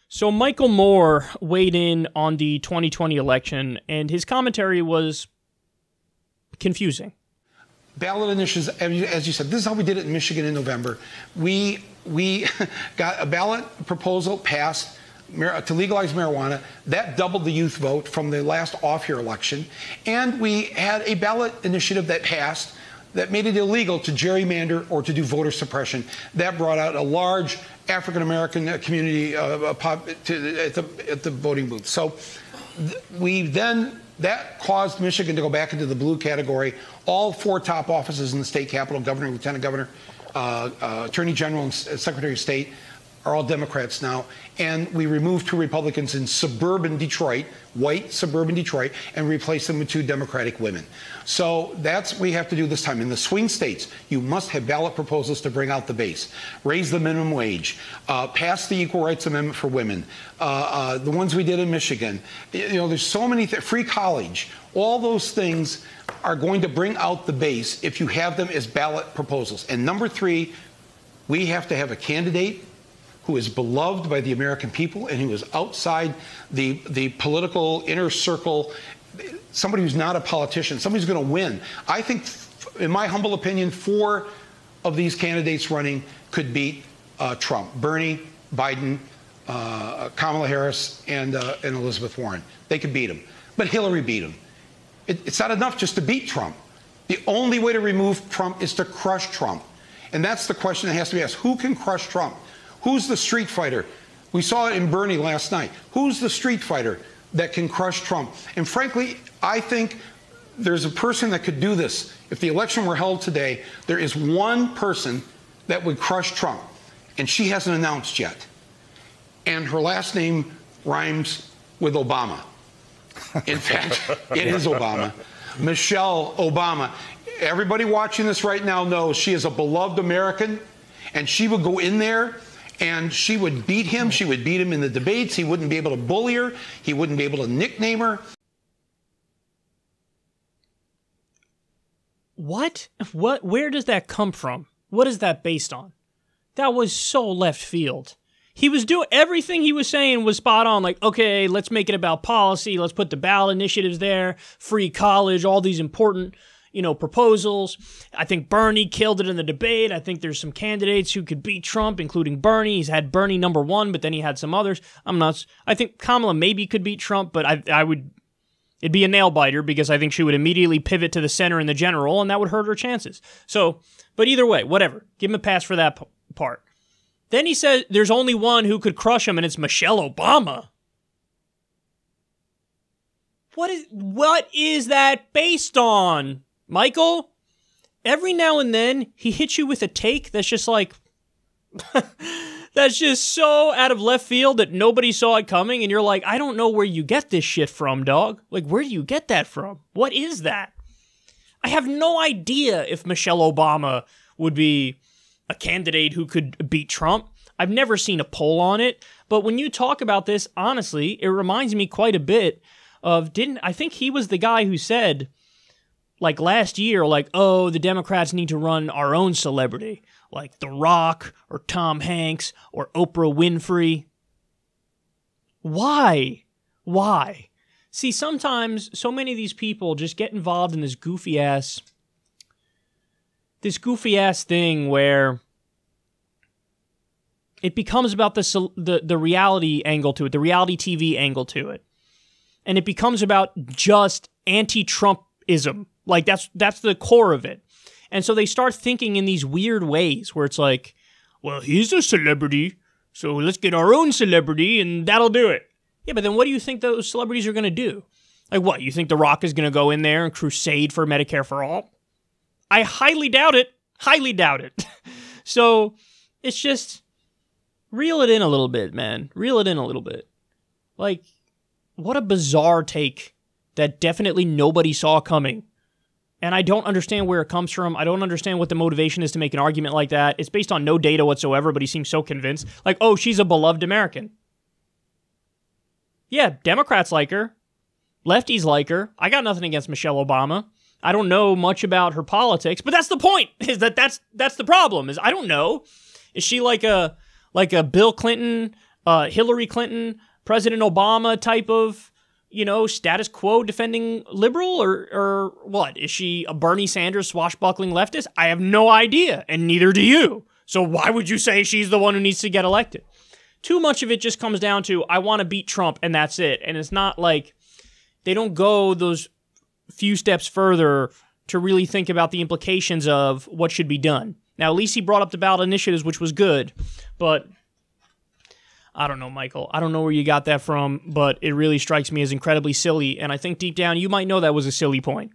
So Michael Moore weighed in on the 2020 election, and his commentary was confusing. Ballot initiatives, as you said, this is how we did it in Michigan in November. We got a ballot proposal passed to legalize marijuana. That doubled the youth vote from the last off-year election. And we had a ballot initiative that passed that made it illegal to gerrymander or to do voter suppression. That brought out a large African-American community at the voting booth. So that caused Michigan to go back into the blue category. All 4 top offices in the state capitol, governor, lieutenant governor, attorney general, and secretary of state, are all Democrats now. And we removed 2 Republicans in suburban Detroit, white suburban Detroit, and replaced them with 2 Democratic women. So that's what we have to do this time. In the swing states, you must have ballot proposals to bring out the base, raise the minimum wage, pass the Equal Rights Amendment for women, the ones we did in Michigan. There's so many free college. All those things are going to bring out the base if you have them as ballot proposals. And number 3, we have to have a candidate who is beloved by the American people and who is outside the political inner circle, somebody who's not a politician, somebody who's going to win. I think, in my humble opinion, 4 of these candidates running could beat Trump: Bernie, Biden, Kamala Harris, and Elizabeth Warren. They could beat him. But Hillary beat him. It's not enough just to beat Trump. The only way to remove Trump is to crush Trump. And that's the question that has to be asked. Who can crush Trump? Who's the street fighter? We saw it in Bernie last night. Who's the street fighter that can crush Trump? And frankly, I think there's a person that could do this. If the election were held today, there is one person that would crush Trump, and she hasn't announced yet. And her last name rhymes with Obama. In fact, it is Obama. Michelle Obama. Everybody watching this right now knows she is a beloved American, and she would go in there and she would beat him. She would beat him in the debates. He wouldn't be able to bully her. He wouldn't be able to nickname her. What? Where does that come from? What is that based on? That was so left field. He was doing everything he was saying was spot on. Like, okay, let's make it about policy. Let's put the ballot initiatives there, free college, all these important, proposals. I think Bernie killed it in the debate. I think there's some candidates who could beat Trump, including Bernie. He's had Bernie number 1, but then he had some others. I'm nuts. I think Kamala maybe could beat Trump, but it'd be a nail biter because I think she would immediately pivot to the center in the general, and that would hurt her chances. So, but either way, whatever. Give him a pass for that part. Then he said there's only one who could crush him, and it's Michelle Obama. What is that based on, Michael? Every now and then, he hits you with a take that's just like, that's just so out of left field that nobody saw it coming, and you're like, I don't know where you get this shit from, dog. Like, where do you get that from? What is that? I have no idea if Michelle Obama would be a candidate who could beat Trump. I've never seen a poll on it, but when you talk about this, honestly, it reminds me quite a bit of, I think he was the guy who said, like last year, like, oh, the Democrats need to run our own celebrity, like The Rock or Tom Hanks or Oprah Winfrey. Why? See, sometimes so many of these people just get involved in this goofy ass thing where it becomes about the reality angle to it, the reality TV angle to it. And it becomes about just anti-Trumpism. Like, that's the core of it. And so they start thinking in these weird ways where it's like, well, he's a celebrity, so let's get our own celebrity and that'll do it. Yeah, but then what do you think those celebrities are going to do? Like what? You think The Rock is going to go in there and crusade for Medicare for all? I highly doubt it. Highly doubt it. So it's just reel it in a little bit, man. Reel it in a little bit. Like, what a bizarre take that definitely nobody saw coming. And I don't understand where it comes from. I don't understand what the motivation is to make an argument like that. It's based on no data whatsoever, but he seems so convinced. Like, oh, she's a beloved American. Yeah, Democrats like her. Lefties like her. I got nothing against Michelle Obama. I don't know much about her politics, but that's the point. Is that's the problem? Is I don't know. Is she like a Bill Clinton Hillary Clinton, President Obama type of, status quo defending liberal, or what? Is she a Bernie Sanders swashbuckling leftist? I have no idea, and neither do you. So why would you say she's the one who needs to get elected? Too much of it just comes down to, I want to beat Trump, and that's it. And it's not like they don't go those few steps further to really think about the implications of what should be done. Now, at least he brought up the ballot initiatives, which was good, but I don't know, Michael. I don't know where you got that from, but it really strikes me as incredibly silly, and I think deep down you might know that was a silly point.